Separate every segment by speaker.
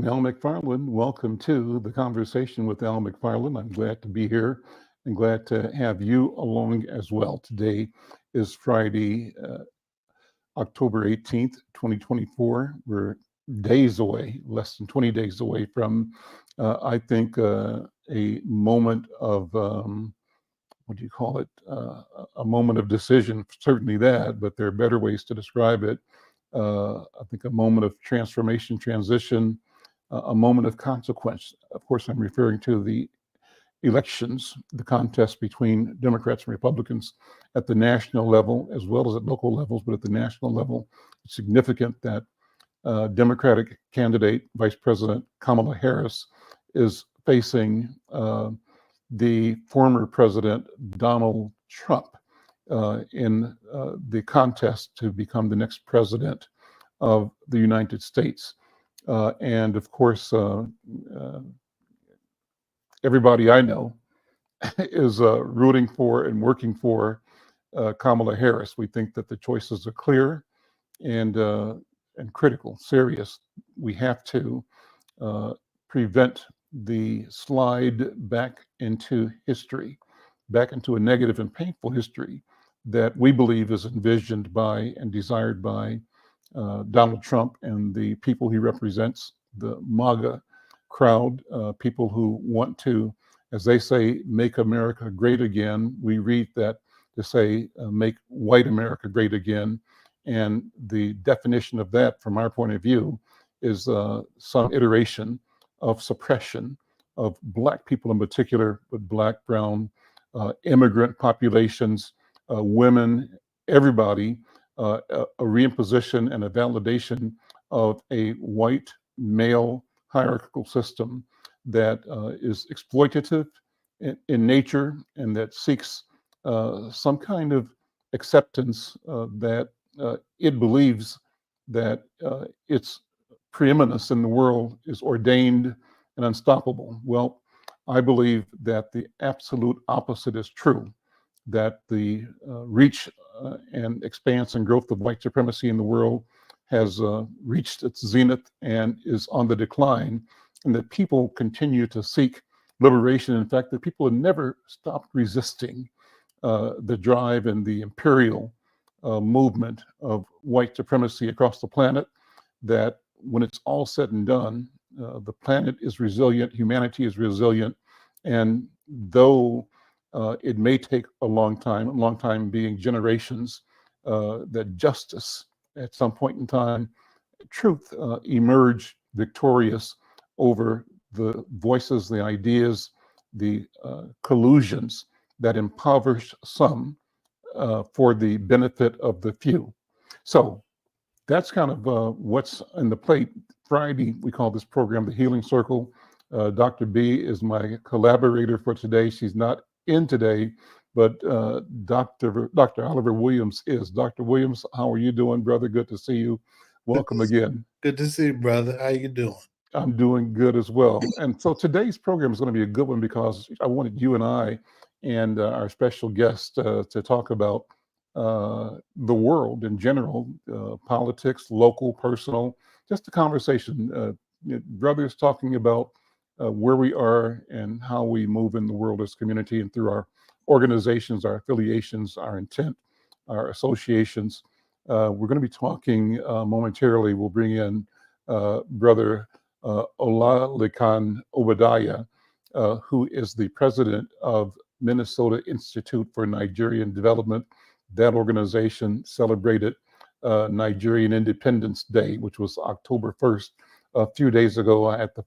Speaker 1: Al McFarland. Welcome to the conversation with Al McFarland. I'm glad to be here and glad to have you along as well. Today is Friday, October 18th, 2024. We're days away, less than 20 days away from, I think, a moment of, what do you call it? A moment of decision, certainly that, but there are better ways to describe it. I think a moment of transformation, transition, a moment of consequence. Of course, I'm referring to the elections, the contest between Democrats and Republicans at the national level, as well as at local levels, but at the national level, it's significant that Democratic candidate, Vice President Kamala Harris, is facing the former President Donald Trump in the contest to become the next president of the United States. And of course, everybody I know is rooting for and working for Kamala Harris. We think that the choices are clear and critical, serious. We have to prevent the slide back into history, back into a negative and painful history that we believe is envisioned by and desired by Donald Trump and the people he represents, the MAGA crowd, people who want to, as they say, make America great again. We read that to say, make white America great again. And the definition of that, from our point of view, is some iteration of suppression of Black people in particular, but Black, brown, immigrant populations, women, everybody, a reimposition and a validation of a white male hierarchical system that is exploitative in nature and that seeks some kind of acceptance that it believes that its preeminence in the world is ordained and unstoppable. Well, I believe that the absolute opposite is true, that the reach and expanse and growth of white supremacy in the world has reached its zenith and is on the decline, and that people continue to seek liberation. In fact, that people have never stopped resisting the drive and the imperial movement of white supremacy across the planet, that when it's all said and done, the planet is resilient, humanity is resilient, and though it may take a long time being generations, that justice at some point in time, truth emerge victorious over the voices, the ideas, the collusions that impoverish some for the benefit of the few. So that's kind of what's in the plate. Friday, we call this program the Healing Circle. Dr. B is my collaborator for today. She's not in today, but Dr. Oliver Williams is. Dr. Williams, how are you doing, brother? Good to see you. Welcome again.
Speaker 2: Good to see you, brother. How you doing?
Speaker 1: I'm doing good as well. And so today's program is going to be a good one because I wanted you and I and our special guest to talk about the world in general, politics, local, personal, just a conversation. Brothers talking about where we are and how we move in the world as a community and through our organizations, our affiliations, our intent, our associations. We're going to be talking momentarily. We'll bring in Brother Olalekan Obadiah, who is the president of Minnesota Institute for Nigerian Development. That organization celebrated Nigerian Independence Day, which was October 1st. A few days ago, I had the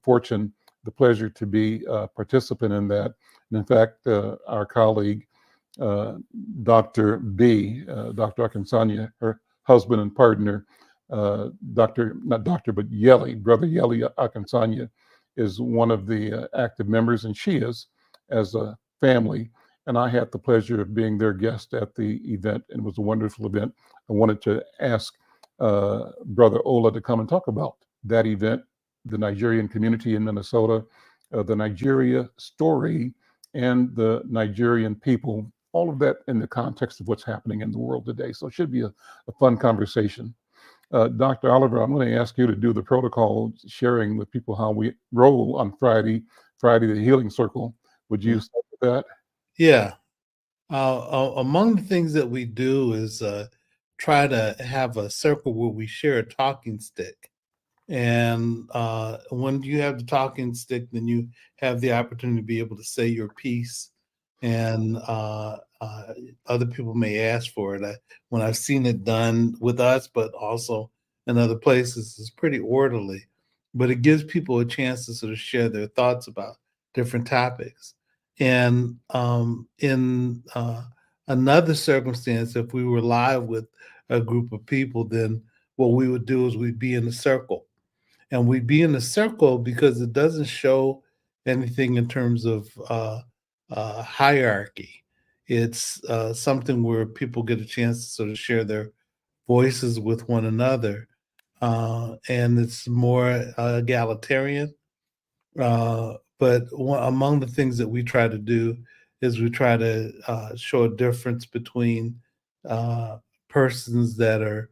Speaker 1: pleasure to be a participant in that. And in fact, our colleague, Dr. B, Dr. Akinsanya, her husband and partner, Brother Yeli Akinsanya, is one of the active members, and she is, as a family. And I had the pleasure of being their guest at the event, and it was a wonderful event. I wanted to ask Brother Ola to come and talk about that event, the Nigerian community in Minnesota, the Nigeria story, and the Nigerian people, all of that in the context of what's happening in the world today. So it should be a fun conversation. Dr. Oliver, I'm going to ask you to do the protocol, sharing with people how we roll on Friday, the Healing Circle. Would you start with that?
Speaker 2: Yeah. Among the things that we do is try to have a circle where we share a talking stick. And when you have the talking stick, then you have the opportunity to be able to say your piece, and other people may ask for it. When I've seen it done with us, but also in other places, it's pretty orderly. But it gives people a chance to sort of share their thoughts about different topics. And in another circumstance, if we were live with a group of people, then what we would do is we'd be in a circle, and we'd be in a circle because it doesn't show anything in terms of hierarchy. It's something where people get a chance to sort of share their voices with one another, and it's more egalitarian. But among the things that we try to do is we try to show a difference between uh, persons that are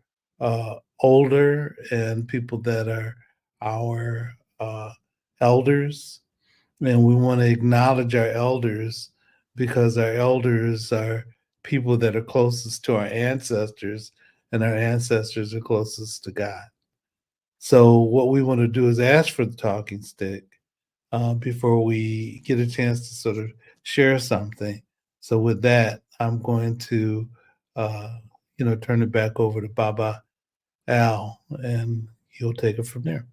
Speaker 2: older and people that are our elders. And we want to acknowledge our elders because our elders are people that are closest to our ancestors, and our ancestors are closest to God. So, what we want to do is ask for the talking stick before we get a chance to sort of share something. So with that, I'm going to, uh, turn it back over to Baba Al, and he'll take it from there.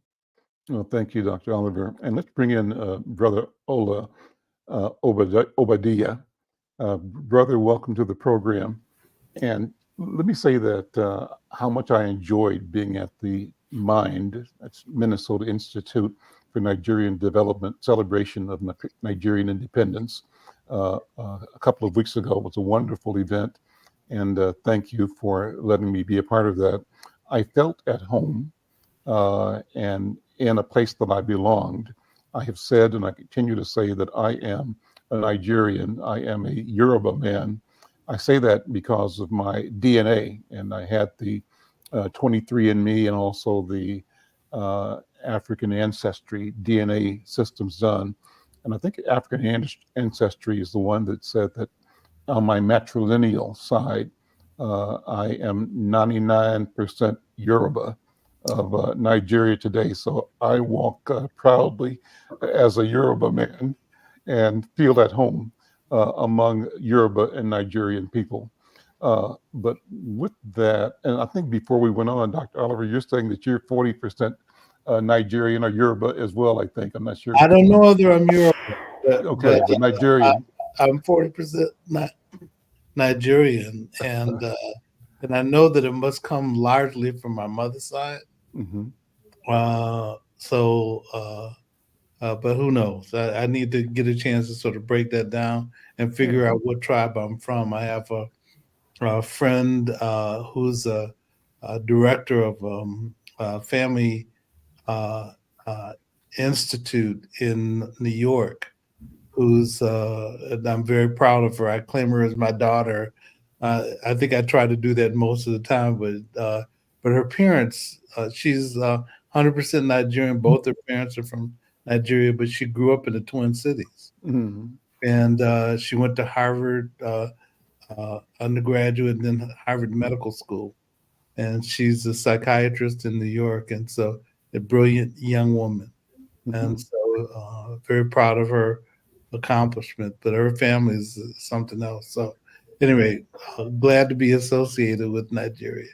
Speaker 1: Well, thank you, Dr. Oliver. And let's bring in Brother Ola Obadiah. Brother, welcome to the program. And let me say that how much I enjoyed being at the MIND, that's Minnesota Institute for Nigerian Development, celebration of Nigerian independence a couple of weeks ago. It was a wonderful event. And thank you for letting me be a part of that. I felt at home and in a place that I belonged. I have said, and I continue to say, that I am a Nigerian. I am a Yoruba man. I say that because of my DNA, and I had the 23andMe and also the African ancestry DNA systems done. And I think African ancestry is the one that said that on my matrilineal side, I am 99% Yoruba of Nigeria today. So I walk proudly as a Yoruba man and feel at home among Yoruba and Nigerian people. But with that, and I think before we went on, Dr. Oliver, you're saying that you're 40% Nigerian or Yoruba as well, I think. I'm not sure.
Speaker 2: I don't know whether I'm Yoruba, but
Speaker 1: Okay, but Nigerian.
Speaker 2: I'm 40% Nigerian, and I know that it must come largely from my mother's side.
Speaker 1: Mm-hmm.
Speaker 2: So, but who knows? I need to get a chance to sort of break that down and figure out what tribe I'm from. I have a friend who's a director of family uh, uh, institute in New York, who's and I'm very proud of her. I claim her as my daughter. I think I try to do that most of the time, but her parents, she's 100% Nigerian. Both her parents are from Nigeria, but she grew up in the Twin Cities,
Speaker 1: Mm-hmm.
Speaker 2: and she went to Harvard undergraduate, and then Harvard Medical School, and she's a psychiatrist in New York, and so a brilliant young woman,
Speaker 1: Mm-hmm.
Speaker 2: and so very proud of her accomplishment. But her family is something else. So anyway, glad to be associated with Nigeria.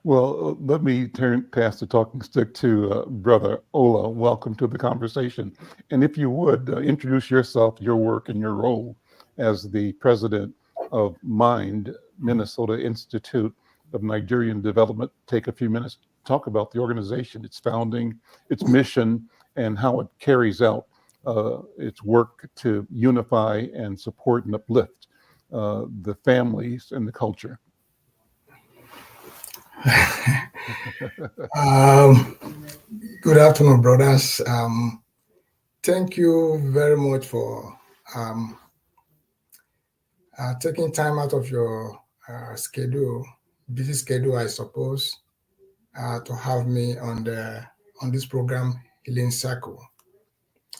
Speaker 1: Well, let me pass the talking stick to Brother Ola. Welcome to the conversation. And if you would introduce yourself, your work, and your role as the president of MIND, Minnesota Institute of Nigerian Development. Take a few minutes to talk about the organization, its founding, its mission, and how it carries out its work to unify and support and uplift the families and the culture.
Speaker 3: Um, Good afternoon, brothers. Thank you very much for um, taking time out of your schedule, busy schedule, I suppose, to have me on this program, Healing Circle.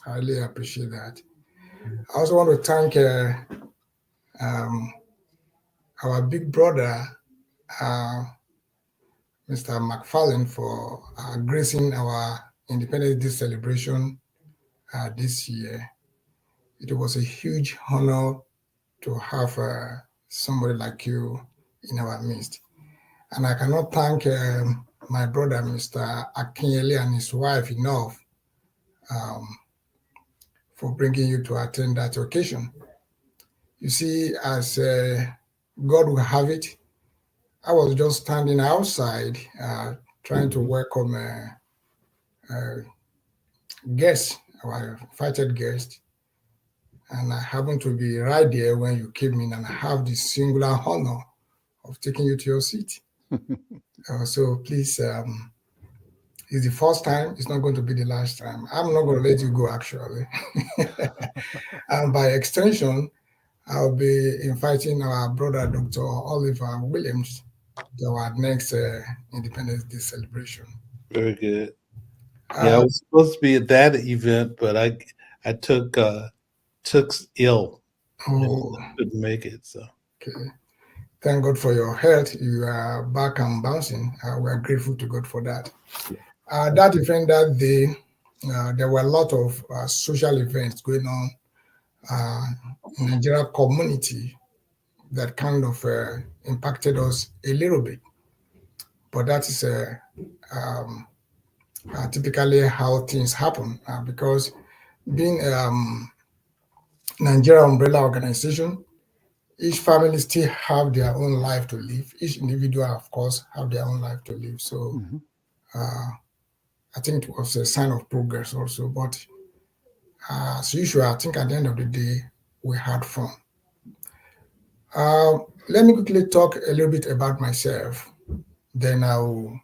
Speaker 3: I really appreciate that. I also want to thank um, our big brother, Mr. McFarlane, for gracing our Independence Day celebration this year. It was a huge honor to have somebody like you in our midst. And I cannot thank my brother, Mr. Akinyele, and his wife enough um, for bringing you to attend that occasion. You see, as God will have it, I was just standing outside trying to welcome guests, our invited guests, and I happened to be right there when you came in, and I have the singular honor of taking you to your seat. So please, it's the first time. It's not going to be the last time. I'm not going to let you go, actually. And by extension, I'll be inviting our brother, Dr. Oliver Williams, to our next Independence Day celebration.
Speaker 2: Very good. Yeah, I was supposed to be at that event, but I took ill and
Speaker 3: Oh,
Speaker 2: couldn't make it. So
Speaker 3: okay. Thank God for your health. You are back and bouncing. We are grateful to God for that. That event that day, there were a lot of social events going on in the Nigerian community that kind of impacted us a little bit. But that is typically how things happen because being Nigeria umbrella organization, each family still have their own life to live. Each individual, of course, have their own life to live. So I think it was a sign of progress also. But as usual, I think at the end of the day, we had fun. Let me quickly talk a little bit about myself. Then I'll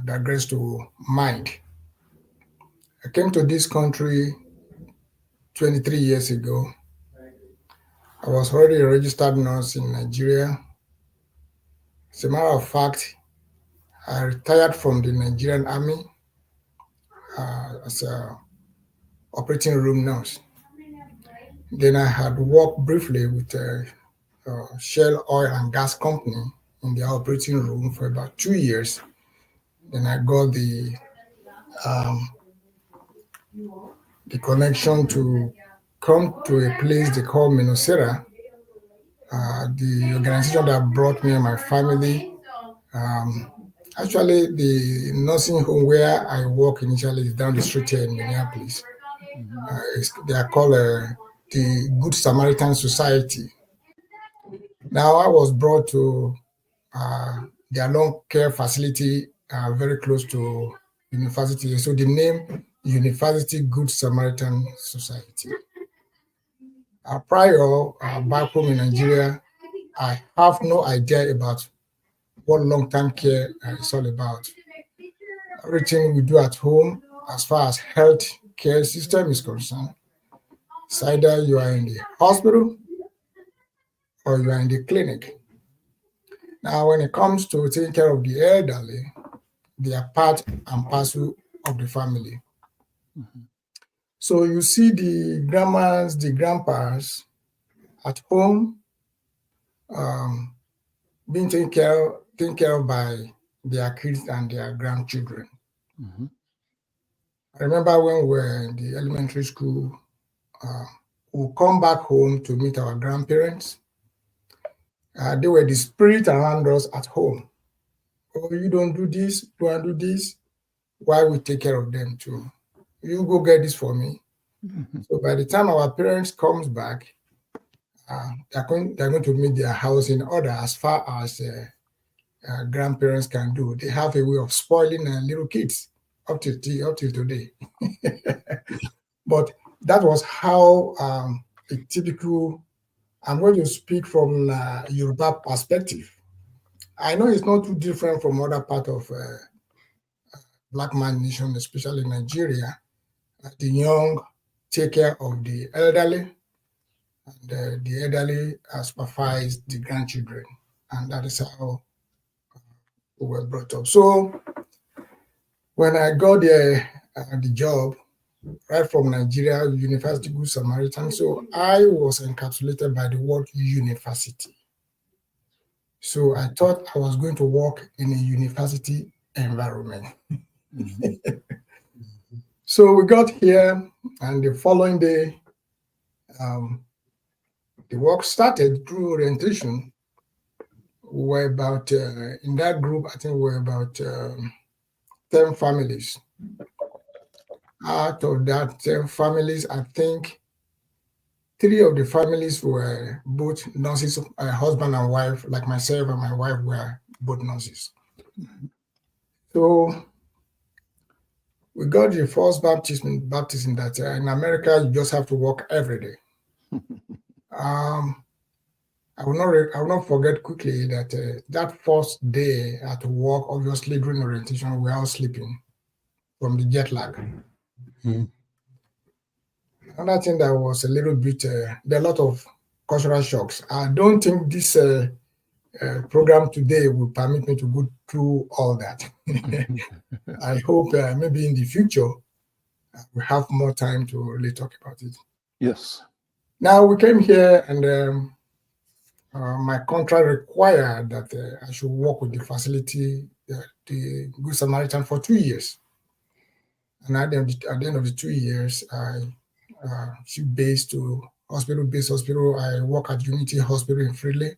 Speaker 3: digress to mind. I came to this country 23 years ago. I was already a registered nurse in Nigeria. As a matter of fact, I retired from the Nigerian Army as a operating room nurse. Then I had worked briefly with a Shell Oil and Gas Company in the operating room for about 2 years. Then I got the connection to come to a place they call Minnesota, the organization that brought me and my family. Actually, the nursing home where I work initially is down the street here in Minneapolis. They are called the Good Samaritan Society. Now, I was brought to their long care facility very close to university. So the name University Good Samaritan Society. Prior, back home in Nigeria, I have no idea about what long-term care is all about. Everything we do at home, as far as health care system is concerned, it's either you are in the hospital or you are in the clinic. Now, when it comes to taking care of the elderly, they are part and parcel of the family. So you see the grandmas, the grandpas at home being taken care of by their kids and their grandchildren. I remember when we were in the elementary school, we'll come back home to meet our grandparents. They were the spirit around us at home. Oh, you don't do this, don't do this. Why we take care of them too? You go get this for me. So by the time our parents comes back, they're going to meet their house in order as far as grandparents can do. They have a way of spoiling little kids up till today. But that was how a typical. I'm going to speak from Yoruba perspective. I know it's not too different from other part of Black man nation, especially Nigeria. The young take care of the elderly, and the elderly supervise the grandchildren, and that is how we were brought up. So when I got the job, right from Nigeria, University Good Samaritan, so I was encapsulated by the word university. So I thought I was going to work in a university environment. So we got here, and the following day, the work started through orientation. We were about, in that group, I think we were about 10 families. Out of that 10 families, I think 3 of the families were both nurses, husband and wife, like myself and my wife were both nurses. So we got the first baptism that in America, you just have to work every day. I will not forget quickly that that first day at work, obviously during orientation, we were all sleeping from the jet lag.
Speaker 2: Mm-hmm.
Speaker 3: Another thing that was a little bit, there are a lot of cultural shocks. I don't think this program today will permit me to go through all that. I hope maybe in the future we have more time to really talk about it.
Speaker 1: Yes.
Speaker 3: Now we came here, and my contract required that I should work with the facility, the Good Samaritan, for 2 years. And at the end of the 2 years, I shift base to hospital-based hospital. I work at Unity Hospital in Freely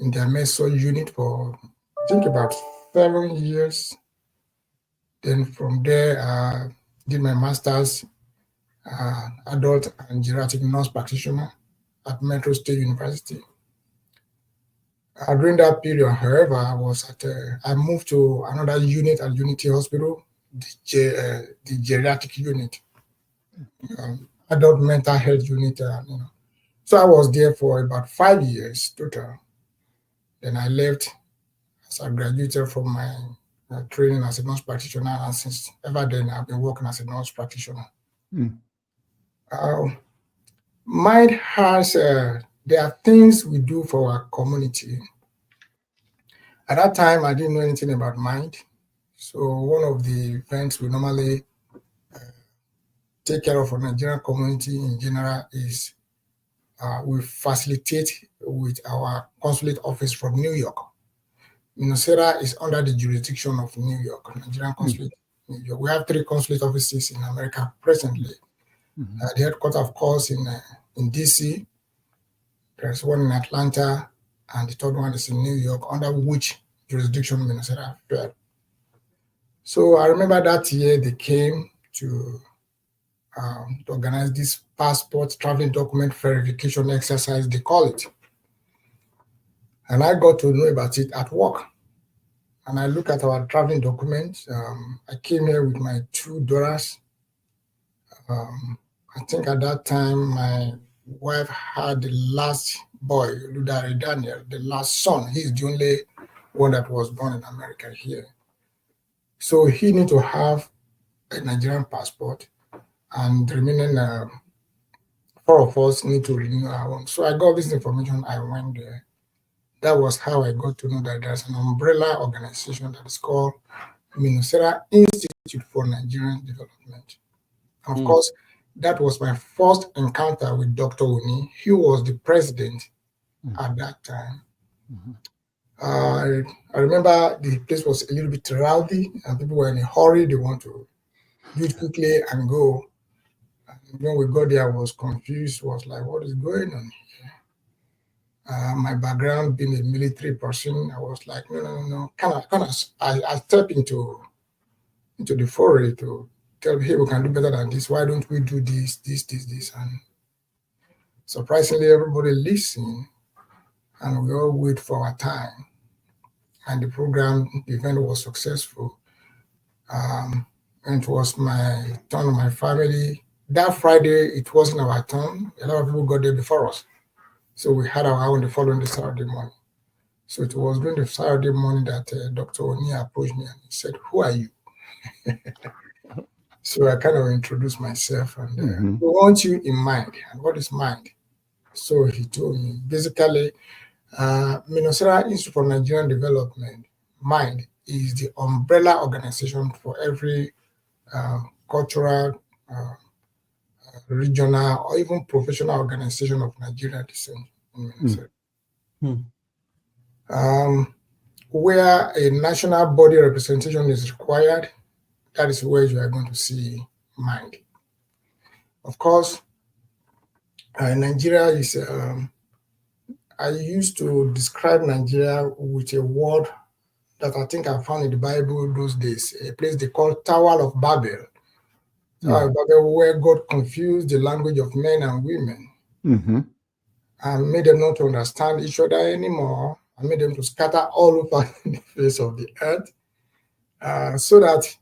Speaker 3: in their med-surg unit for, I think, about 7 years. Then from there, I did my master's adult and geriatric nurse practitioner at Metro State University. During that period, however, I moved to another unit at Unity Hospital, the geriatric unit, adult mental health unit. So I was there for about 5 years total. Then I left as I graduated from my training as a nurse practitioner, and since ever then I've been working as a nurse practitioner. Mind has, there are things we do for our community. At that time, I didn't know anything about Mind. So one of the events we normally take care of for Nigerian community in general is we facilitate with our consulate office from New York. Minnesota is under the jurisdiction of New York, Nigerian consulate. New York. We have 3 consulate offices in America presently. The headquarters, of course, in DC. There's one in Atlanta, and the third one is in New York, under which jurisdiction Minnesota fell. So I remember that year they came to organize this passport traveling document verification exercise, they call it. And I got to know about it at work. And I look at our traveling documents. I came here with my 2 daughters. I think at that time, my wife had the last boy, Ludari Daniel, the last son. He's the only one that was born in America here. So he need to have a Nigerian passport, and the remaining 4 of us need to renew our own. So I got this information, I went there. That was how I got to know that there's an umbrella organization that is called Minnesota Institute for Nigerian Development. And of course, that was my first encounter with Dr. Oni. He was the president at that time. I remember the place was a little bit rowdy, and people were in a hurry. They want to do it quickly and go. And when we got there, I was confused. Was like, what is going on here? My background being a military person, I was like, no. I stepped into the foray to tell me, hey, we can do better than this. Why don't we do this? And surprisingly, everybody listened, and we all wait for our time. And the event was successful. And it was my turn, my family. That Friday, it wasn't our turn. A lot of people got there before us. So we had our own the following Saturday morning. So it was during the Saturday morning that Dr. Oni approached me and he said, "Who are you?" So I kind of introduced myself, and we want you in Mind. And what is Mind? So he told me, basically, Minnesota Institute for Nigerian Development, Mind, is the umbrella organization for every cultural, regional, or even professional organization of Nigeria descent in Minnesota. Where a national body representation is required, that is where you are going to see MIND. Of course, Nigeria is, I used to describe Nigeria with a word that I think I found in the Bible those days, a place they call Tower of Babel. Tower of Babel, where God confused the language of men and women and made them not to understand each other anymore, and made them to scatter all over the face of the earth, so that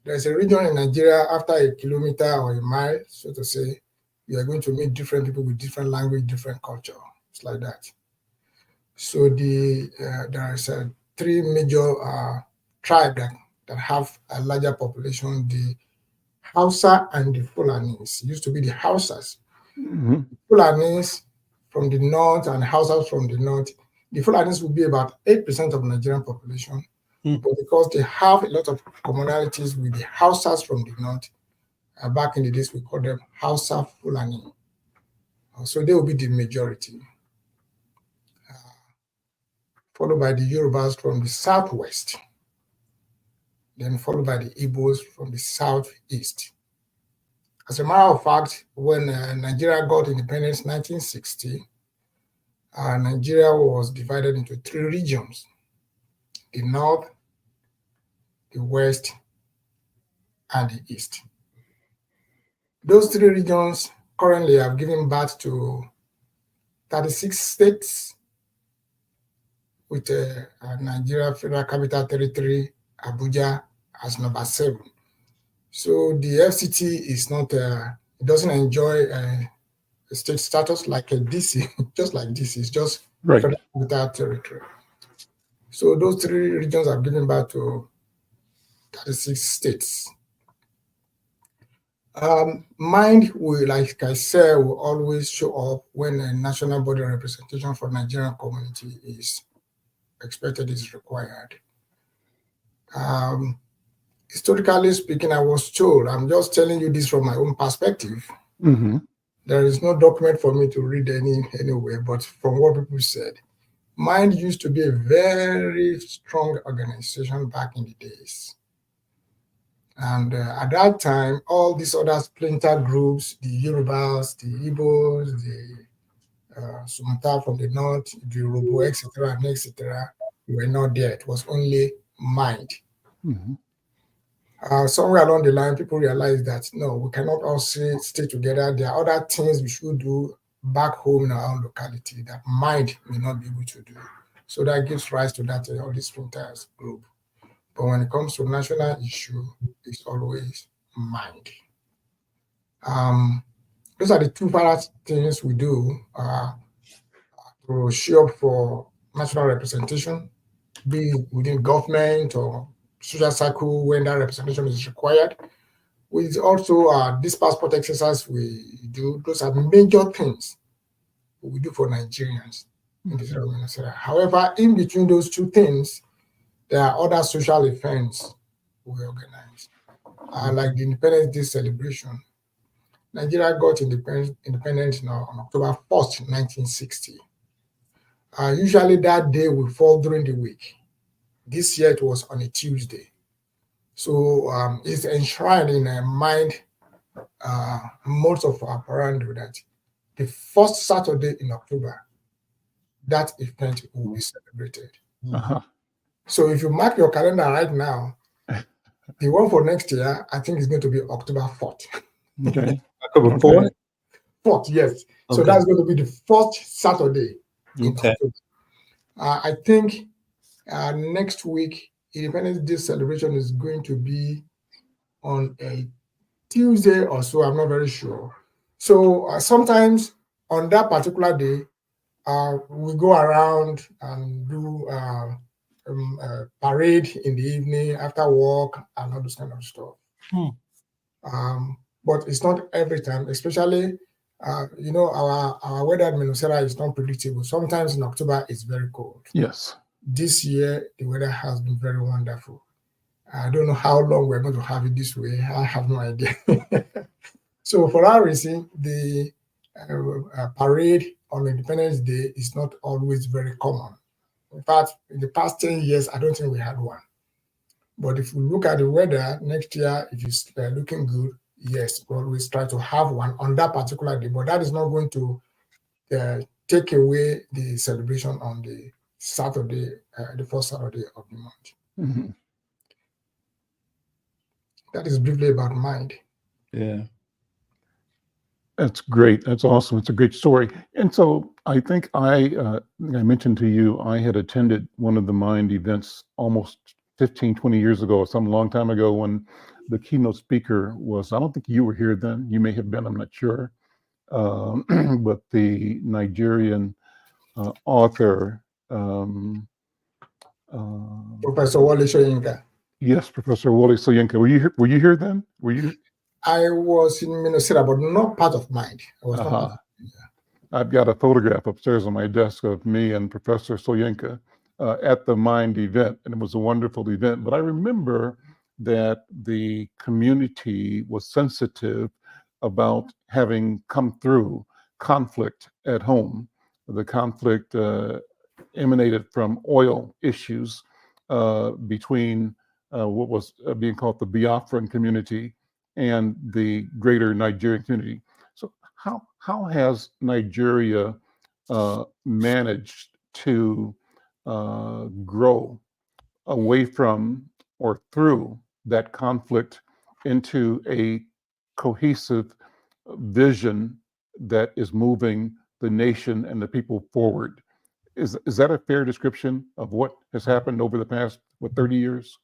Speaker 3: there's a region in Nigeria after a kilometer or a mile, so to say, you are going to meet different people with different language, different culture. It's like that. So there is three major tribes that have a larger population: the Hausa and the Fulanis. It used to be the Hausas. Fulanis from the north and Hausas from the north. The Fulanis will be about 8% of the Nigerian population, but because they have a lot of commonalities with the Hausas from the north, back in the days we call them Hausa Fulani. So they will be the majority, followed by the Yorubas from the southwest, then followed by the Igbos from the southeast. As a matter of fact, when Nigeria got independence in 1960, Nigeria was divided into three regions: the north, the west, and the east. Those three regions currently have given birth to 36 states, with Nigeria Federal Capital Territory, Abuja, as number 7. So the FCT is not, it doesn't enjoy a state status like a DC, just like DC, it's just Federal Capital Territory. So those three regions have given birth to 36 states. MIND will, like I said, will always show up when a national body representation for Nigerian community is expected, is required. Historically speaking, I was told, I'm just telling you this from my own perspective. There is no document for me to read anywhere, but from what people said, MIND used to be a very strong organization back in the days. And at that time, all these other splinter groups, the Yorubas, the Igbos, the Sumata from the north, the Yoruba, etc., were not there. It was only MIND. Somewhere along the line, people realized that, no, we cannot all stay together. There are other things we should do back home in our own locality that MIND may not be able to do. So that gives rise to that, all these splinters group. But when it comes to national issue, it's always MIND. Those are the two first things we do to show up for national representation, be it within government or social circle when that representation is required. With also this passport exercise we do, those are major things we do for Nigerians in the state of Minnesota. However, in between those two things, there are other social events we organize, like the Independence Day celebration. Nigeria got independent on October 1st, 1960. Usually that day will fall during the week. This year it was on a Tuesday. So it's enshrined in a MIND most of our operandi that the first Saturday in October, that event will be celebrated. So if you mark your calendar right now, the one for next year, I think is going to be October 4th.
Speaker 1: Okay.
Speaker 2: October 4th?
Speaker 3: 4th, yes. So
Speaker 2: Okay.
Speaker 3: that's going to be the first Saturday in October. I think next week, Independence Day celebration is going to be on a Tuesday or so. I'm not very sure. So sometimes on that particular day, we go around and do parade in the evening after work and all those kind of stuff. But it's not every time, especially, our weather in Minnesota is not predictable. Sometimes in October, it's very cold.
Speaker 1: Yes.
Speaker 3: This year, the weather has been very wonderful. I don't know how long we're going to have it this way. I have no idea. So for that reason, the parade on Independence Day is not always very common. In fact, in the past 10 years, I don't think we had one. But if we look at the weather next year, if it's looking good, yes, we'll always try to have one on that particular day. But that is not going to take away the celebration on the Saturday, the first Saturday of the month.
Speaker 1: Mhm.
Speaker 3: That is briefly about Mind.
Speaker 2: Yeah.
Speaker 1: That's great. That's awesome. It's a great story. And so I think I mentioned to you, I had attended one of the Mind events almost 15, 20 years ago, some long time ago, when the keynote speaker was, I don't think you were here then. You may have been, I'm not sure. But the Nigerian author,
Speaker 3: Professor Wale Soyinka.
Speaker 1: yes, Professor Wole Soyinka. Were you here then? Were you?
Speaker 3: I was in Minnesota, but not part of Mind. I was not part of
Speaker 1: I've got a photograph upstairs on my desk of me and Professor Soyinka at the Mind event, and it was a wonderful event. But I remember that the community was sensitive about having come through conflict at home. The conflict emanated from oil issues between what was being called the Biafran community and the greater Nigerian community. So how has Nigeria managed to grow away from or through that conflict into a cohesive vision that is moving the nation and the people forward? Is that a fair description of what has happened over the past 30 years?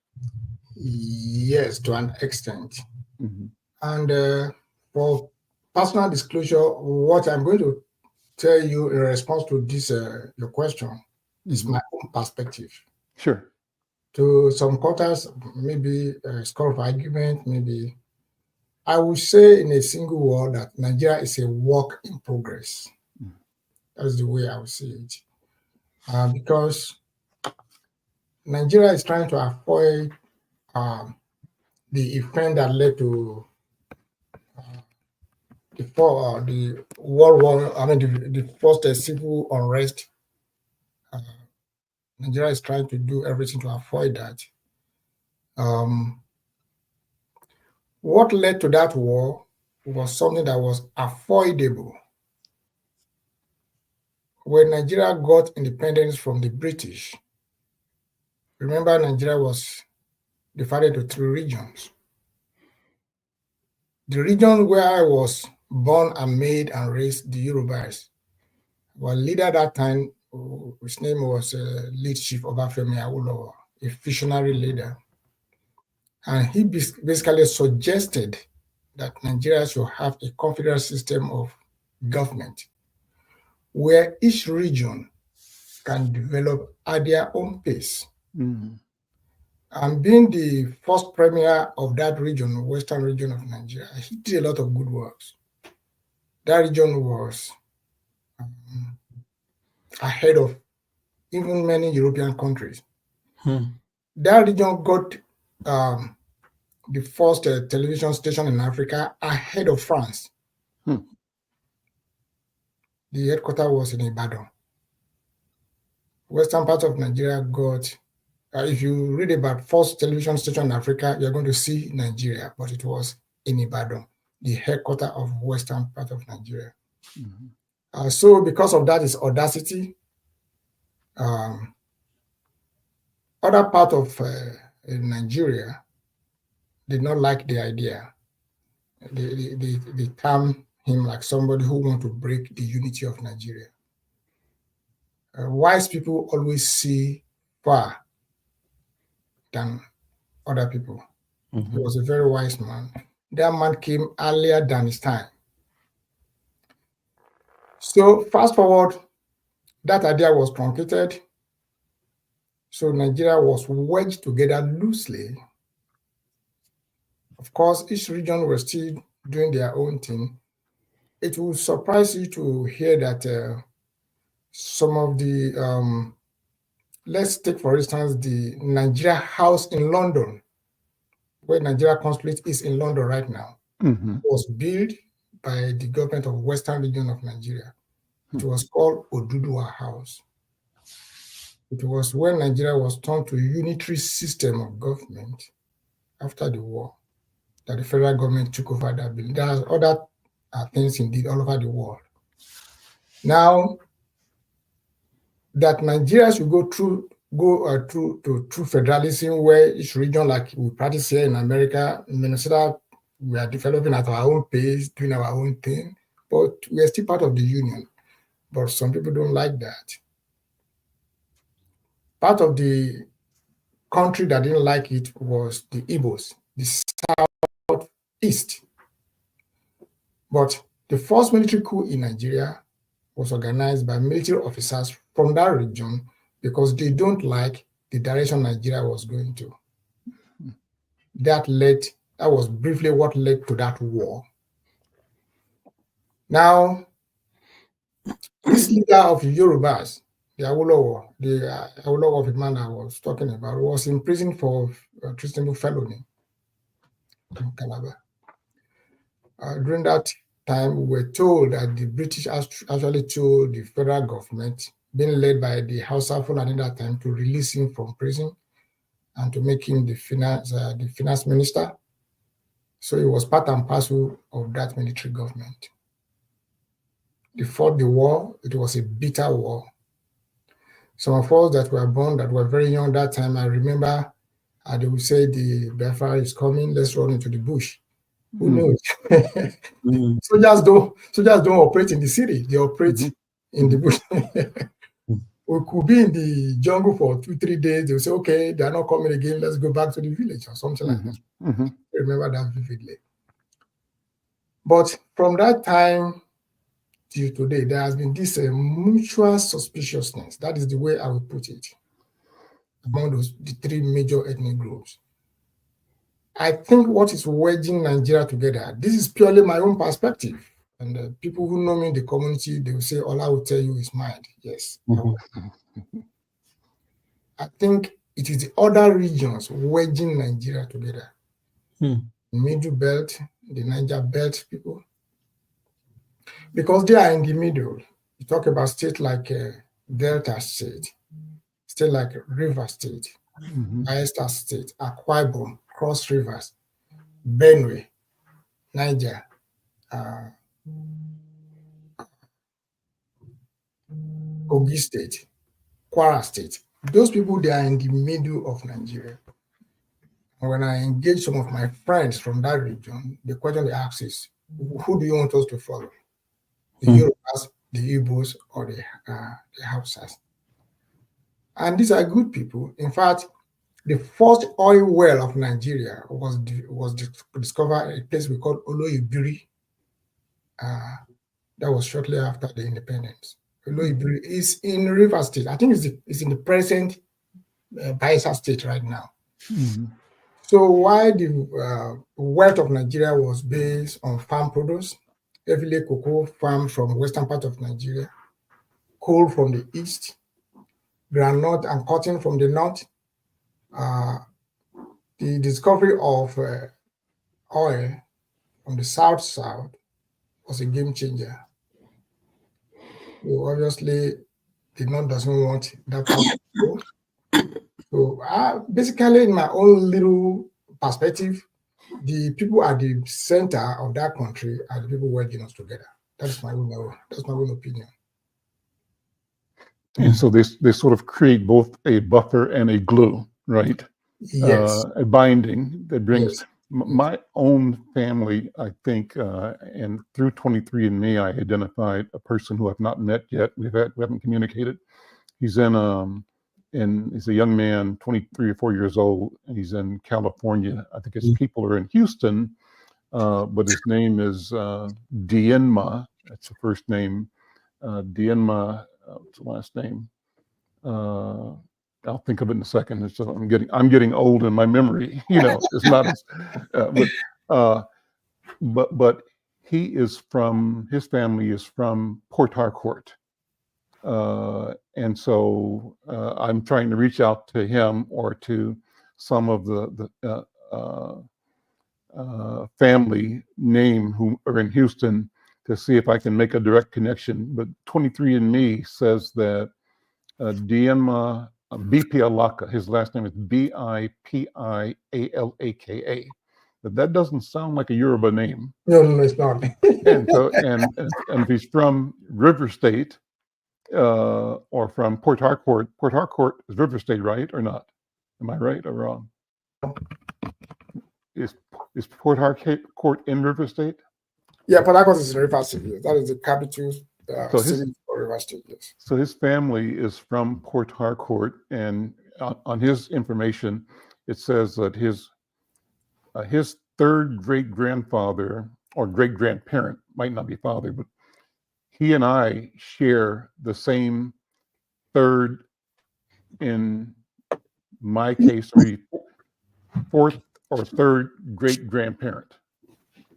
Speaker 3: Yes, to an extent.
Speaker 1: Mm-hmm.
Speaker 3: And for personal disclosure, what I'm going to tell you in response to this your question is my own perspective.
Speaker 1: Sure.
Speaker 3: To some quarters, maybe a score of argument, maybe I would say in a single word that Nigeria is a work in progress. That's the way I would see it. Because Nigeria is trying to avoid the event that led to the World War, the first civil unrest. Nigeria is trying to do everything to avoid that. What led to that war was something that was avoidable. When Nigeria got independence from the British, remember Nigeria was divided into 3 regions. The region where I was born and made and raised, the Yorubas, our leader at that time, his name was Lead Chief Obafemi Awolowo, a visionary leader. And he basically suggested that Nigeria should have a confederal system of government where each region can develop at their own pace.
Speaker 1: Mm-hmm.
Speaker 3: And being the first premier of that region, western region of Nigeria, he did a lot of good works. That region was ahead of even many European countries. That region got the first television station in Africa ahead of France. The headquarters was in Ibadan. Western part of Nigeria got, if you read about first television station in Africa, you're going to see Nigeria, but it was in Ibadan, the headquarters of western part of Nigeria. So because of that is audacity, other part of Nigeria did not like the idea. They term him like somebody who want to break the unity of Nigeria. Wise people always see far than other people. He was a very wise man. That man came earlier than his time. So fast forward, that idea was truncated. So Nigeria was wedged together loosely. Of course, each region was still doing their own thing. It will surprise you to hear that some of the let's take, for instance, the Nigeria House in London, where Nigeria consulate is in London right now.
Speaker 1: Mm-hmm.
Speaker 3: Was built by the government of Western region of Nigeria. It was called Oduduwa House. It was when Nigeria was turned to a unitary system of government after the war that the federal government took over that building. There are other things indeed all over the world. Now that Nigeria should go through federalism, where each region, like we practice here in America, in Minnesota, we are developing at our own pace, doing our own thing, but we are still part of the union. But some people don't like that. Part of the country that didn't like it was the Igbos, the southeast. But the first military coup in Nigeria was organized by military officers from that region because they don't like the direction Nigeria was going to. That was briefly what led to that war. Now, this leader of Yorubas, the Awolowo of the man I was talking about, was in prison for treasonable felony in Calabar. During that time, we were told that the British actually told the federal government, being led by the Hausa Fulani at that time, to release him from prison and to make him the finance minister. So he was part and parcel of that military government. They fought the war. It was a bitter war. Some of us that were born, that were very young that time, I remember they would say the Biafra is coming, let's run into the bush. Who knows? Soldiers don't operate in the city, they operate in the bush. We could be in the jungle for 2-3 days, they'll say, okay, they're not coming again, let's go back to the village or something like that. I remember that vividly. But from that time till today, there has been this mutual suspiciousness. That is the way I would put it, among the three major ethnic groups. I think what is wedging Nigeria together, this is purely my own perspective. And people who know me in the community, they will say, all I will tell you is mine. Yes. I think it is the other regions wedging Nigeria together. The Middle Belt, the Niger Belt people, because they are in the middle. You talk about states like Delta State, state like River State, Bayelsa State, Akwa Ibom, Cross Rivers, Benue, Niger, Kogi State, Kwara State. Those people, they are in the middle of Nigeria. And when I engage some of my friends from that region, the question they ask is, who do you want us to follow? The Yorubas, the Igbos, or the Hausas? And these are good people. In fact, the first oil well of Nigeria was discovered at a place we call Oloibiri. That was shortly after the independence. Oloibiri is in River State. I think it's in the present Bayelsa State right now. So while the wealth of Nigeria was based on farm produce, heavily cocoa farm from western part of Nigeria, coal from the east, groundnut and cotton from the north, the discovery of oil from the south was a game changer. So obviously, the north doesn't want that part to go. So basically, in my own little perspective, the people at the center of that country are the people working us together. That's my own opinion.
Speaker 1: And so they sort of create both a buffer and a glue, right?
Speaker 3: Yes.
Speaker 1: A binding that brings
Speaker 3: Yes.
Speaker 1: my own family, I think, and through 23andMe, I identified a person who I've not met yet. We haven't communicated. He's he's a young man, 23 or 4 years old, and he's in California. I think his people are in Houston, but his name is Dienma. That's the first name. Dienma, what's the last name? I'll think of it in a second. So I'm getting old in my memory. It's not as, but he is his family is from Port Harcourt, And so I'm trying to reach out to him or to some of the family name who are in Houston to see if I can make a direct connection. But 23andMe says that Diema Bipialaka, his last name is Bipialaka. But that doesn't sound like a Yoruba name.
Speaker 3: No, it's not.
Speaker 1: And so, and if he's from River State or from Port Harcourt is River State, right or not? Am I right or wrong? Is Port Harcourt in River State?
Speaker 3: Yeah, Port Harcourt is in River State. Yes. That is the capital
Speaker 1: So
Speaker 3: city for River State. Yes.
Speaker 1: So his family is from Port Harcourt, and on his information, it says that his third great grandfather or great grandparent, might not be father, but he and I share the same third, in my case, maybe fourth or third great grandparent.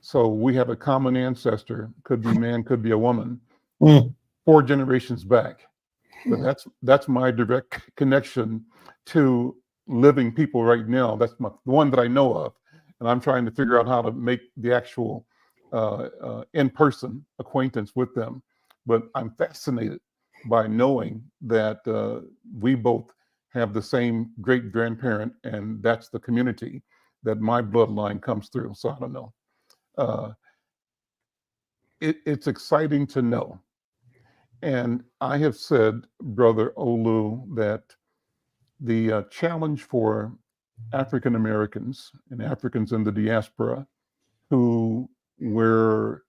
Speaker 1: So we have a common ancestor, could be man, could be a woman, 4 generations back. But that's my direct connection to living people right now. That's the one that I know of. And I'm trying to figure out how to make the actual in-person acquaintance with them. But I'm fascinated by knowing that we both have the same great grandparent, and that's the community that my bloodline comes through. So I don't know. It's exciting to know. And I have said, Brother Olu, that the challenge for African Americans and Africans in the diaspora who were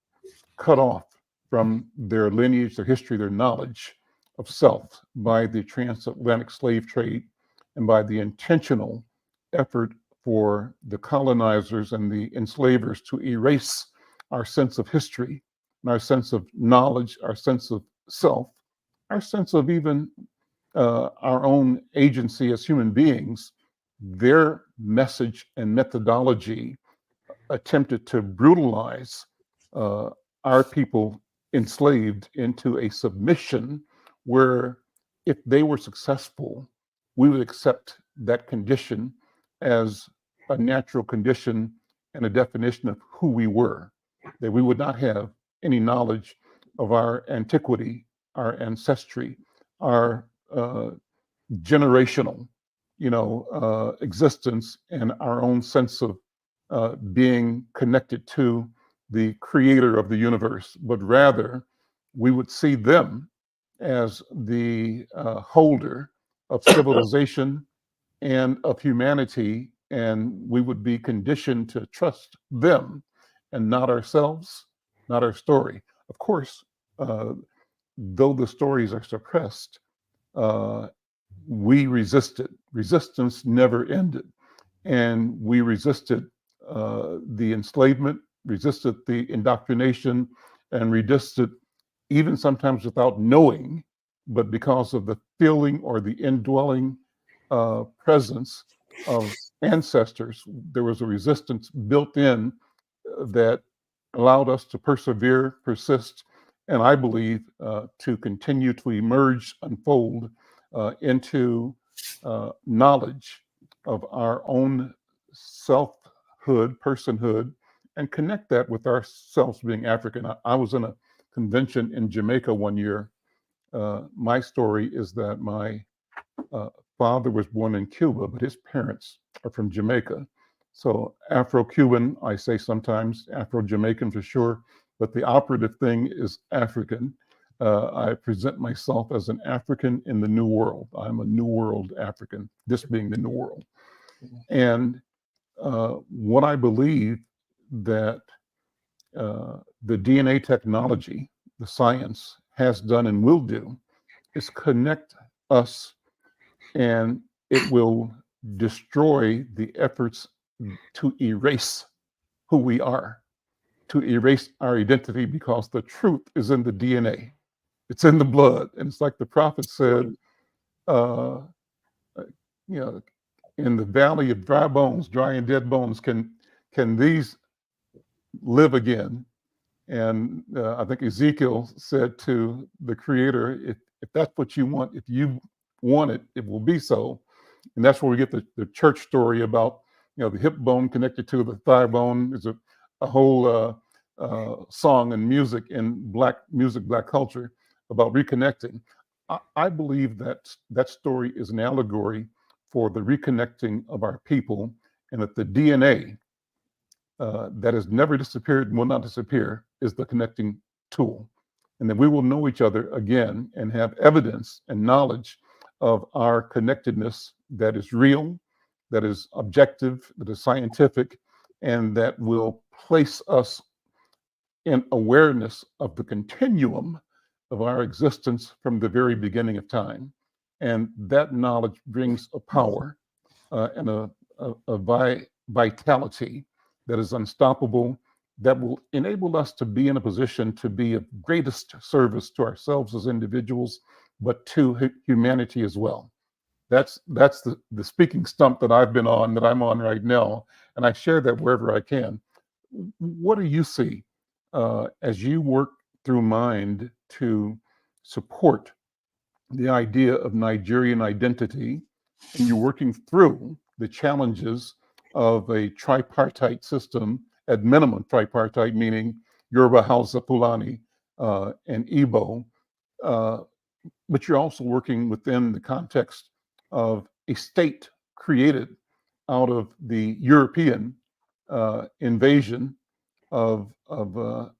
Speaker 1: cut off from their lineage, their history, their knowledge of self by the transatlantic slave trade and by the intentional effort for the colonizers and the enslavers to erase our sense of history and our sense of knowledge, our sense of self, our sense of even our own agency as human beings. Their message and methodology attempted to brutalize our people enslaved into a submission where if they were successful, we would accept that condition as a natural condition and a definition of who we were, that we would not have any knowledge of our antiquity, our ancestry, our generational, existence, and our own sense of being connected to the creator of the universe, but rather we would see them as the holder of civilization and of humanity, and we would be conditioned to trust them and not ourselves, not our story. Of course, though the stories are suppressed, we resisted. Resistance never ended. And we resisted the enslavement, resisted the indoctrination, and resisted, even sometimes without knowing, but because of the feeling or the indwelling presence of ancestors, there was a resistance built in that allowed us to persevere, persist, and I believe to continue to emerge, unfold into knowledge of our own selfhood, personhood, and connect that with ourselves being African. I was in a convention in Jamaica one year. My story is that my father was born in Cuba, but his parents are from Jamaica. So Afro-Cuban, I say sometimes, Afro-Jamaican for sure, but the operative thing is African. I present myself as an African in the New World. I'm a New World African, this being the New World. And what I believe that the DNA technology, the science has done and will do is connect us, and it will destroy the efforts to erase who we are, to erase our identity, because the truth is in the DNA. It's in the blood. And it's like the prophet said, in the valley of dry bones, dry and dead bones, can these live again? And I think Ezekiel said to the Creator, if that's what you want, if you want it, it will be so. And that's where we get the church story about, the hip bone connected to the thigh bone. Is a whole song and music in black music, black culture about reconnecting. I believe that story is an allegory for the reconnecting of our people, and that the DNA that has never disappeared and will not disappear is the connecting tool. And that we will know each other again and have evidence and knowledge of our connectedness that is real, that is objective, that is scientific, and that will place us in awareness of the continuum of our existence from the very beginning of time. And that knowledge brings a power and a vitality that is unstoppable, that will enable us to be in a position to be of greatest service to ourselves as individuals, but to humanity as well. That's the speaking stump that I'm on right now, and I share that wherever I can. What do you see as you work through Mind to support the idea of Nigerian identity, and you're working through the challenges of a tripartite system, at minimum tripartite, meaning Yoruba, Hausa, Fulani, and Igbo, uh, but you're also working within the context of a state created out of the European invasion of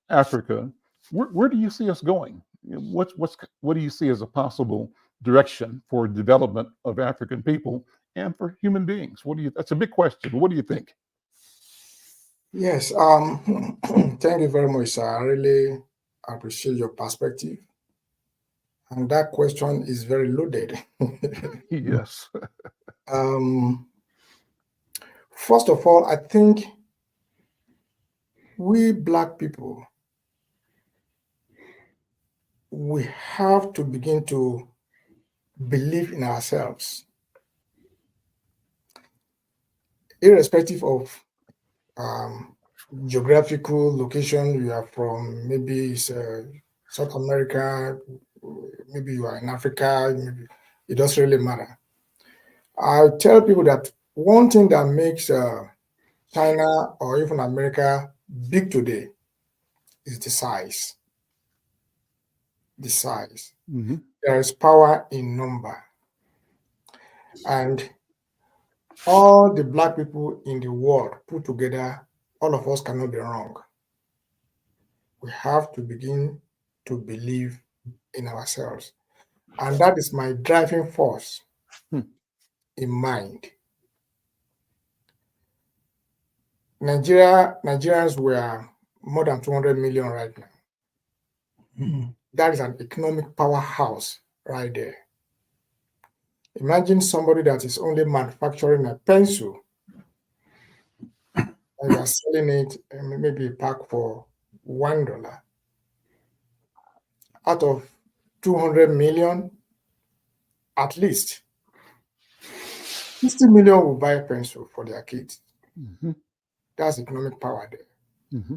Speaker 1: Africa. Where do you see us going? What do you see as a possible direction for development of African people and for human beings? That's a big question. What do you think?
Speaker 3: Yes, thank you very much, sir. I really appreciate your perspective. And that question is very loaded.
Speaker 1: Yes.
Speaker 3: First of all, I think we Black people, we have to begin to believe in ourselves, irrespective of geographical location you are from. Maybe it's South America, maybe you are in Africa, maybe it doesn't really matter. I tell people that one thing that makes China or even America big today is the size. The size.
Speaker 1: Mm-hmm.
Speaker 3: There is power in number. And all the Black people in the world put together, all of us cannot be wrong. We have to begin to believe in ourselves. And that is my driving force in Mind. Nigerians were more than 200 million right now. That is an economic powerhouse right there. Imagine somebody that is only manufacturing a pencil and you are selling it maybe a pack for $1. Out of 200 million, at least 60 million will buy a pencil for their kids.
Speaker 1: Mm-hmm.
Speaker 3: That's economic power there.
Speaker 1: Mm-hmm.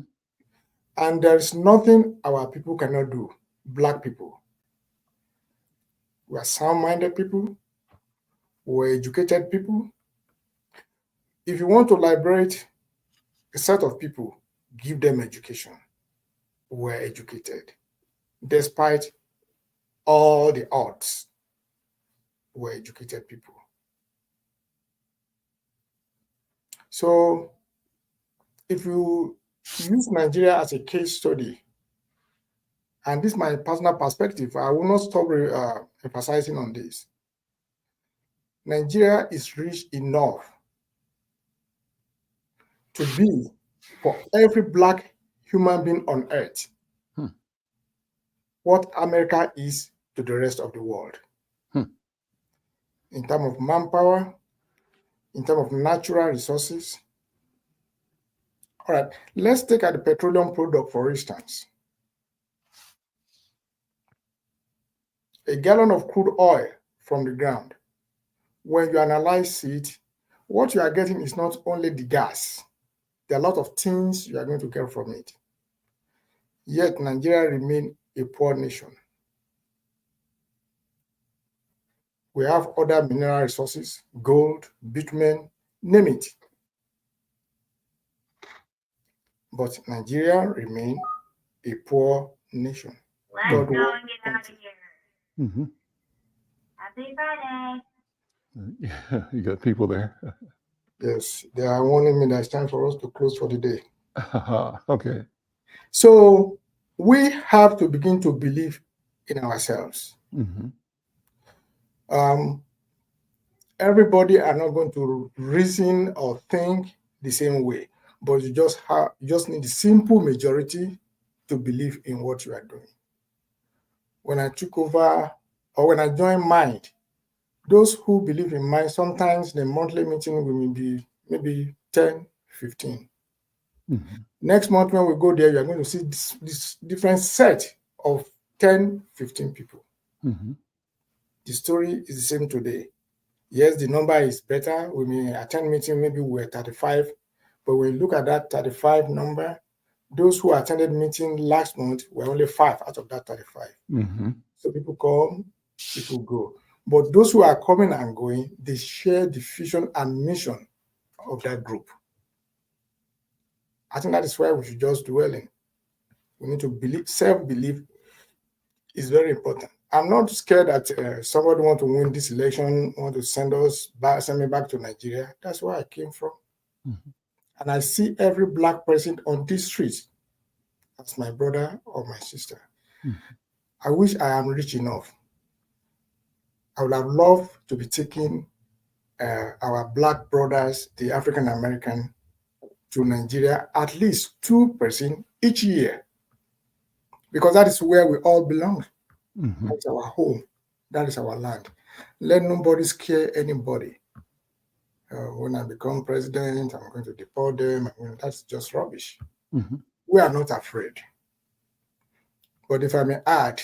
Speaker 3: And there's nothing our people cannot do, Black people. We are sound-minded people. We're educated people. If you want to liberate a set of people, give them education. We're educated. Despite all the odds, we're educated people. So if you use Nigeria as a case study, and this is my personal perspective, I will not stop emphasizing on this. Nigeria is rich enough to be for every Black human being on earth what America is to the rest of the world. In terms of manpower, in terms of natural resources. All right, let's take at the petroleum product, for instance. A gallon of crude oil from the ground, when you analyze it, what you are getting is not only the gas. There are a lot of things you are going to get from it. Yet Nigeria remains a poor nation. We have other mineral resources, gold, bitumen, name it. But Nigeria remains a poor nation.
Speaker 4: Let's go and get out of here.
Speaker 1: Mm-hmm.
Speaker 4: Happy Friday.
Speaker 1: Yeah, you got people there.
Speaker 3: Yes, they are warning me that it's time for us to close for the day.
Speaker 1: Okay.
Speaker 3: So we have to begin to believe in ourselves.
Speaker 1: Mm-hmm.
Speaker 3: Everybody are not going to reason or think the same way, but you just need the simple majority to believe in what you are doing. When I took over, or when I joined Mind, those who believe in Mind, sometimes the monthly meeting will be maybe 10, 15.
Speaker 1: Mm-hmm.
Speaker 3: Next month when we go there, you're going to see this different set of 10, 15 people.
Speaker 1: Mm-hmm.
Speaker 3: The story is the same today. Yes, the number is better. We may attend meeting, maybe we're 35, but when you look at that 35 number, those who attended meeting last month were only 5 out of that 35.
Speaker 1: Mm-hmm.
Speaker 3: So people come, people go. But those who are coming and going, they share the vision and mission of that group. I think that is why we should just dwell in. We need to believe. Self-belief is very important. I'm not scared that somebody want to win this election, want to send me back to Nigeria. That's where I came from.
Speaker 1: Mm-hmm.
Speaker 3: And I see every Black person on this street as my brother or my sister.
Speaker 1: Mm-hmm.
Speaker 3: I wish I am rich enough. I would have loved to be taking our Black brothers, the African American, to Nigeria at least 2% each year, because that is where we all belong.
Speaker 1: Mm-hmm.
Speaker 3: That's our home. That is our land. Let nobody scare anybody. When I become president, I'm going to deport them. That's just rubbish.
Speaker 1: Mm-hmm.
Speaker 3: We are not afraid. But if I may add,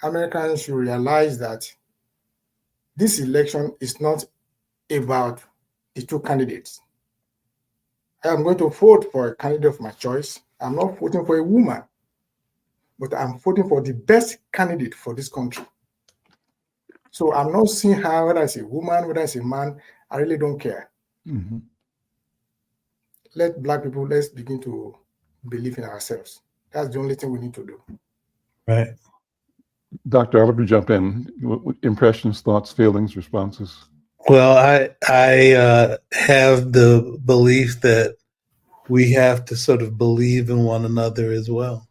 Speaker 3: Americans should realize that this election is not about the two candidates. I am going to vote for a candidate of my choice. I'm not voting for a woman, but I'm voting for the best candidate for this country. So I'm not seeing how, whether it's a woman, whether it's a man, I really don't care.
Speaker 1: Mm-hmm.
Speaker 3: Let Black people, let's begin to believe in ourselves. That's the only thing we need to do.
Speaker 2: Right.
Speaker 1: Dr. I'll let you jump in. Impressions, thoughts, feelings, responses.
Speaker 2: Well, I have the belief that we have to sort of believe in one another as well.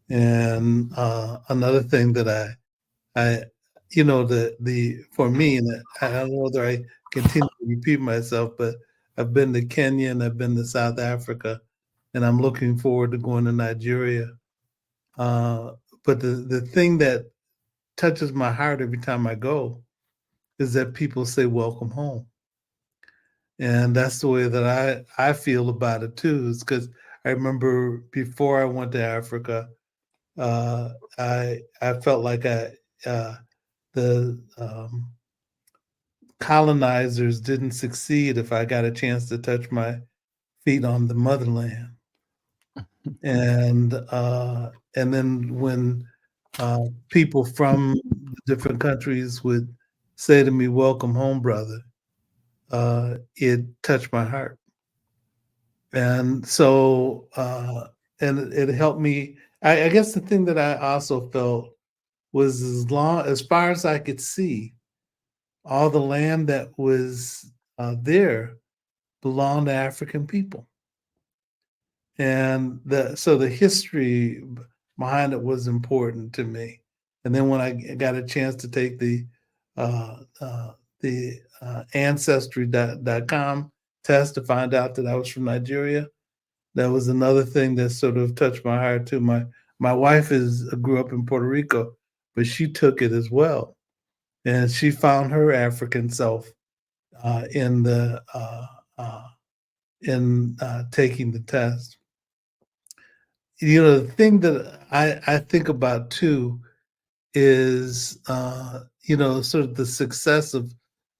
Speaker 2: And another thing that I for me, and I don't know whether I continue to repeat myself, but I've been to Kenya and I've been to South Africa, and I'm looking forward to going to Nigeria. But the thing that touches my heart every time I go is that people say, "Welcome home." And that's the way that I feel about it too, is because I remember before I went to Africa, I felt like the colonizers didn't succeed if I got a chance to touch my feet on the motherland. And then when people from different countries would say to me, "Welcome home, brother," it touched my heart. And so and it helped me. I guess the thing that I also felt was, as far as I could see, all the land that was there belonged to African people. And so the history behind it was important to me. And then when I got a chance to take the ancestry.com test to find out that I was from Nigeria, that was another thing that sort of touched my heart too. My wife grew up in Puerto Rico, but she took it as well, and she found her African self in taking the test. The thing that I think about too is sort of the success of,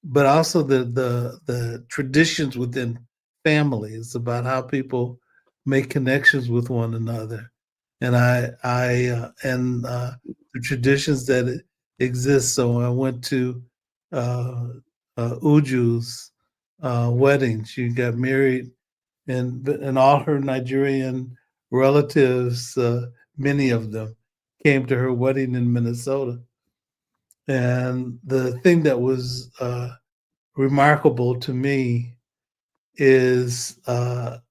Speaker 2: but also the traditions within families, about how people make connections with one another. And the traditions that exist. So I went to Uju's wedding. She got married, and all her Nigerian relatives, many of them, came to her wedding in Minnesota. And the thing that was remarkable to me is not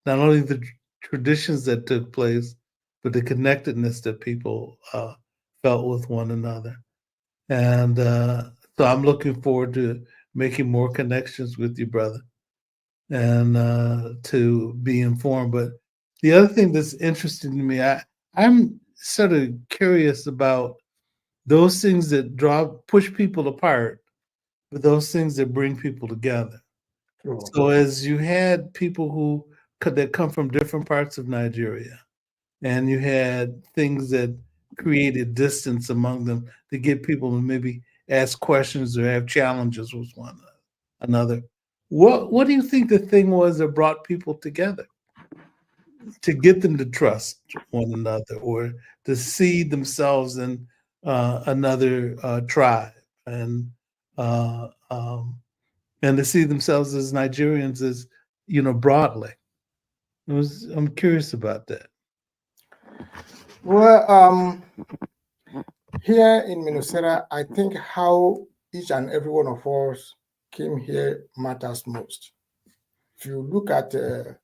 Speaker 2: only the traditions that took place, but the connectedness that people felt with one another. And so I'm looking forward to making more connections with you, brother, and to be informed. But the other thing that's interesting to me, I'm sort of curious about those things that push people apart, but those things that bring people together.
Speaker 3: True.
Speaker 2: So as you had people that come from different parts of Nigeria, and you had things that created distance among them to get people to maybe ask questions or have challenges with one another. What do you think the thing was that brought people together? To get them to trust one another or to see themselves in another tribe uh, um, and to see themselves as Nigerians as broadly. I'm curious about that.
Speaker 3: Well, here in Minnesota, I think how each and every one of us came here matters most. If you look at the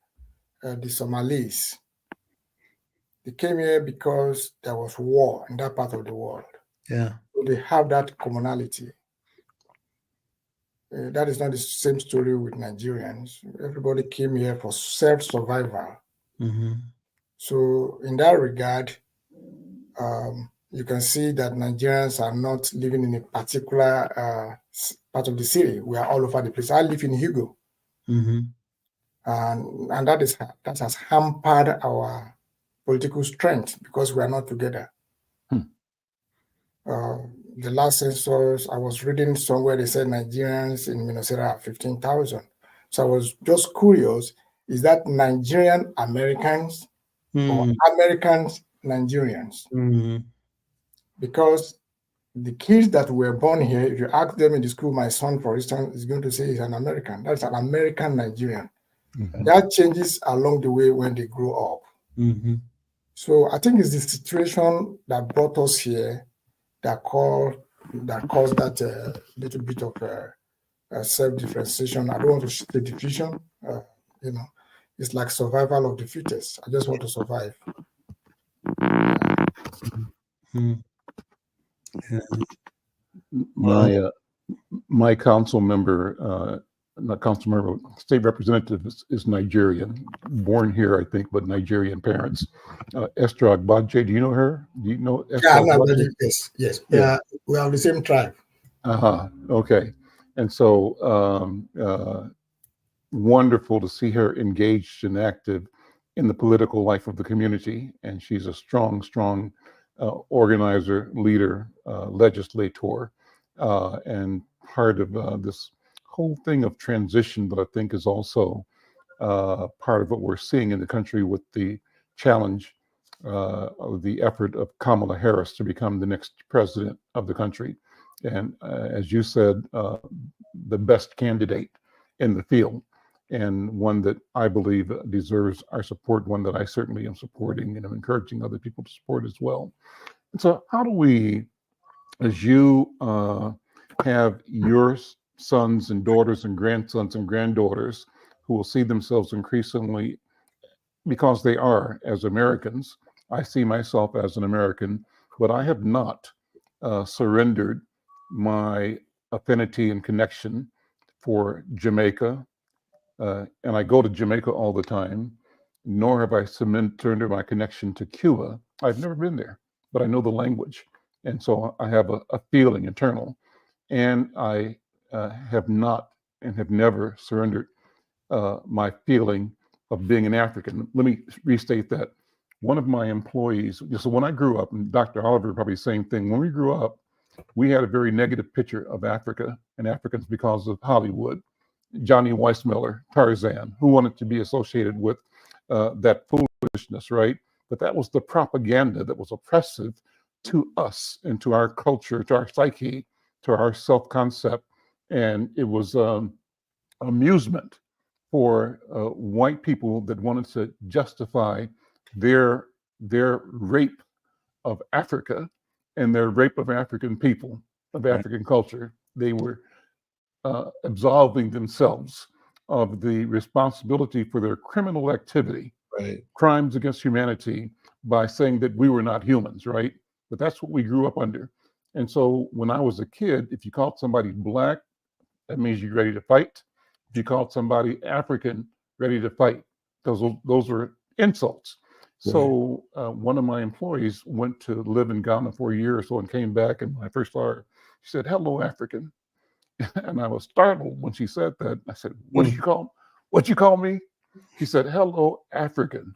Speaker 3: Somalis, they came here because there was war in that part of the world.
Speaker 2: Yeah.
Speaker 3: So they have that commonality. That is not the same story with Nigerians. Everybody came here for self-survival.
Speaker 2: Mm-hmm.
Speaker 3: So in that regard, you can see that Nigerians are not living in a particular part of the city. We are all over the place. I live in Hugo.
Speaker 2: Mm-hmm.
Speaker 3: And that has hampered our political strength because we are not together. The last census, I was reading somewhere they said Nigerians in Minnesota are 15,000. So I was just curious, is that Nigerian Americans or Americans Nigerians?
Speaker 2: Mm-hmm.
Speaker 3: Because the kids that were born here, if you ask them in the school, my son, for instance, is going to say he's an American. That's an American Nigerian. Mm-hmm. That changes along the way when they grow up.
Speaker 2: Mm-hmm.
Speaker 3: So I think it's the situation that brought us here that caused that little bit of self-differentiation. I don't want to say division. It's like survival of the fittest. I just want to survive.
Speaker 2: Mm-hmm. Yeah.
Speaker 1: My council member, not council member, state representative is Nigerian, born here, I think, but Nigerian parents. Esther Agbaje, do you know her? Do you know Esther Agbaje?
Speaker 3: Yes.
Speaker 1: Yeah.
Speaker 3: We are the same tribe.
Speaker 1: Okay. And so wonderful to see her engaged and active in the political life of the community. And she's a strong organizer, leader, legislator, and part of this whole thing of transition, but I think is also part of what we're seeing in the country with the challenge of the effort of Kamala Harris to become the next president of the country. And as you said, the best candidate in the field, and one that I believe deserves our support, one that I certainly am supporting and I'm encouraging other people to support as well. And so how do we, as you have your sons and daughters and grandsons and granddaughters who will see themselves increasingly, because they are, as Americans, I see myself as an American, but I have not surrendered my affinity and connection for Jamaica, and I go to Jamaica all the time, nor have I surrendered my connection to Cuba. I've never been there, but I know the language. And so I have a feeling internal. And I have not and have never surrendered my feeling of being an African. Let me restate that. One of my employees, so when I grew up, and Dr. Oliver probably the same thing, when we grew up, we had a very negative picture of Africa and Africans because of Hollywood. Johnny Weissmuller, Tarzan, who wanted to be associated with that foolishness, right? But that was the propaganda that was oppressive to us and to our culture, to our psyche, to our self-concept. And it was amusement for white people that wanted to justify their rape of Africa and their rape of African people, of African culture. They were absolving themselves of the responsibility for their criminal activity,
Speaker 2: Right.
Speaker 1: crimes against humanity, by saying that we were not humans, right? But that's what we grew up under. And so when I was a kid, if you called somebody black, that means you're ready to fight. If you called somebody African, ready to fight, those were insults. So one of my employees went to live in Ghana for a year or so and came back. And when I first saw her, she said, "Hello, African." And I was startled when she said that. I said, "What did you call? What you call me?" She said, "Hello, African."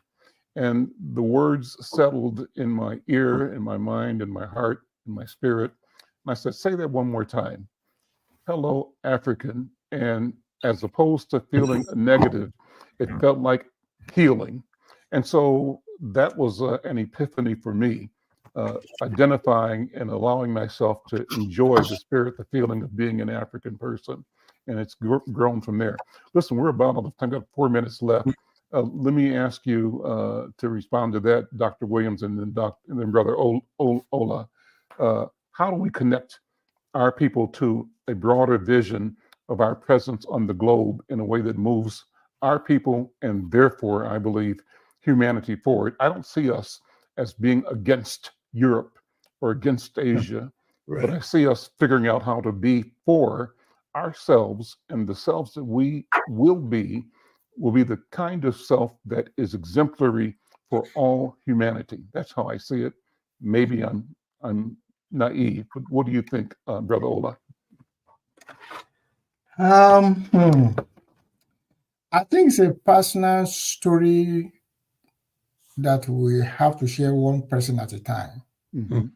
Speaker 1: And the words settled in my ear, in my mind, in my heart, in my spirit. And I said, "Say that one more time. Hello, African." And as opposed to feeling negative, it felt like healing. And so that was an epiphany for me, identifying and allowing myself to enjoy the spirit, the feeling of being an African person. And it's grown from there. Listen, we're about out of time, got 4 minutes left. Let me ask you to respond to that, Dr. Williams, and then Brother Ola. How do we connect our people to a broader vision of our presence on the globe in a way that moves our people and therefore, I believe, humanity forward? I don't see us as being against Europe or against Asia, but I see us figuring out how to be for ourselves, and the selves that we will be the kind of self that is exemplary for all humanity. That's how I see it. Maybe I'm naive, but what do you think, Brother Ola?
Speaker 3: I think it's a personal story that we have to share one person at a time.
Speaker 1: Mm-hmm.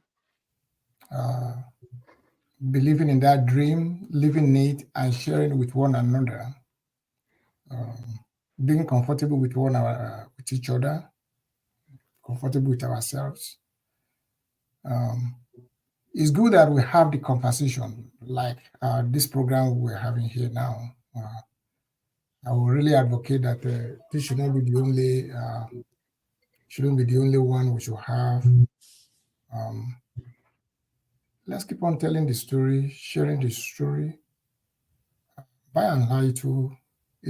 Speaker 3: Believing in that dream, living it, and sharing with one another. Being comfortable with with each other, comfortable with ourselves. It's good that we have the conversation, like this program we're having here now. I will really advocate that this should not be the only, shouldn't be the only one we should have. Let's keep on telling the story, sharing the story. By and large, it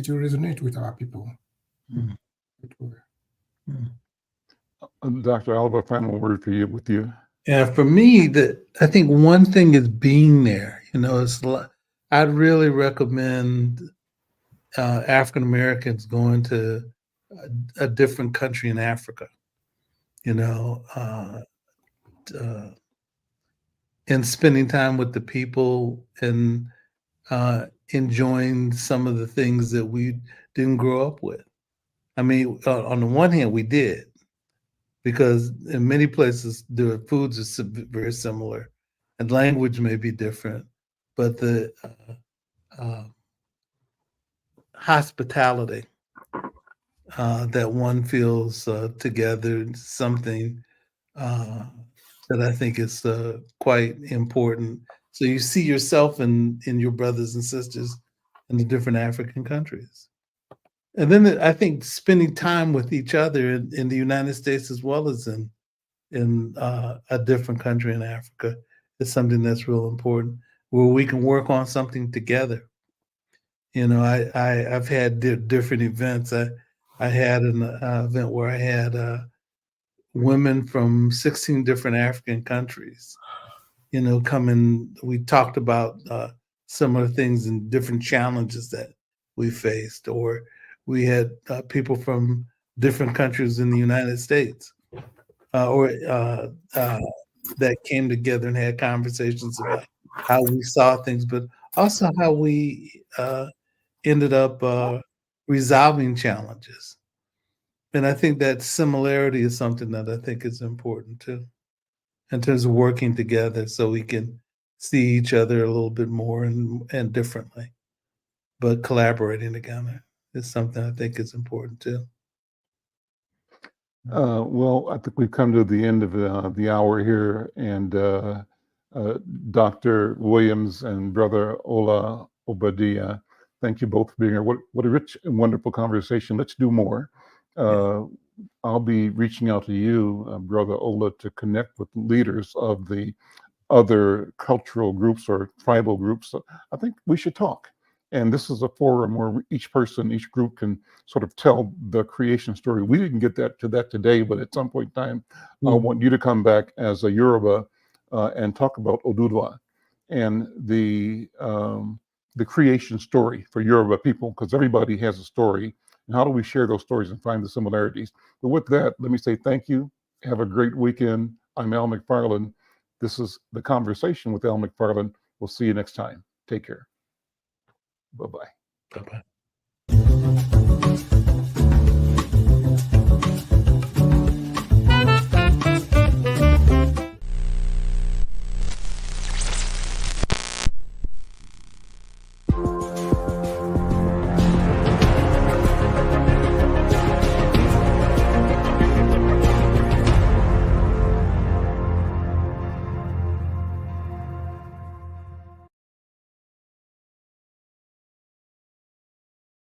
Speaker 3: will resonate with our people. It will.
Speaker 1: Dr. Alva, final word for you with you.
Speaker 2: Yeah, for me, I think one thing is being there. I'd really recommend African Americans going to a different country in Africa. And spending time with the people and enjoying some of the things that we didn't grow up with. I mean, on the one hand, we did, because in many places the foods are very similar and language may be different, but the hospitality that one feels together, something that I think is quite important. So you see yourself in your brothers and sisters in the different African countries. And then I think spending time with each other in the United States as well as in a different country in Africa is something that's real important, where we can work on something together. I've had different events. I had an event where I had women from 16 different African countries, come in. We talked about similar things and different challenges that we faced, or we had people from different countries in the United States, that came together and had conversations about how we saw things, but also how we ended up resolving challenges. And I think that similarity is something that I think is important too, in terms of working together so we can see each other a little bit more and differently. But collaborating together is something I think is important too.
Speaker 1: Well, I think we've come to the end of the hour here, and Dr. Williams and Brother Ola Obadiah, thank you both for being here. What a rich and wonderful conversation. Let's do more. I'll be reaching out to you, Brother Ola, to connect with leaders of the other cultural groups or tribal groups. So I think we should talk. And this is a forum where each person, each group can sort of tell the creation story. We didn't get to that today, but at some point in time, I want you to come back as a Yoruba and talk about Oduduwa and the creation story for Yoruba people, because everybody has a story. And how do we share those stories and find the similarities? But with that, let me say thank you. Have a great weekend. I'm Al McFarland. This is The Conversation with Al McFarland. We'll see you next time. Take care. Bye-bye.
Speaker 2: Bye-bye.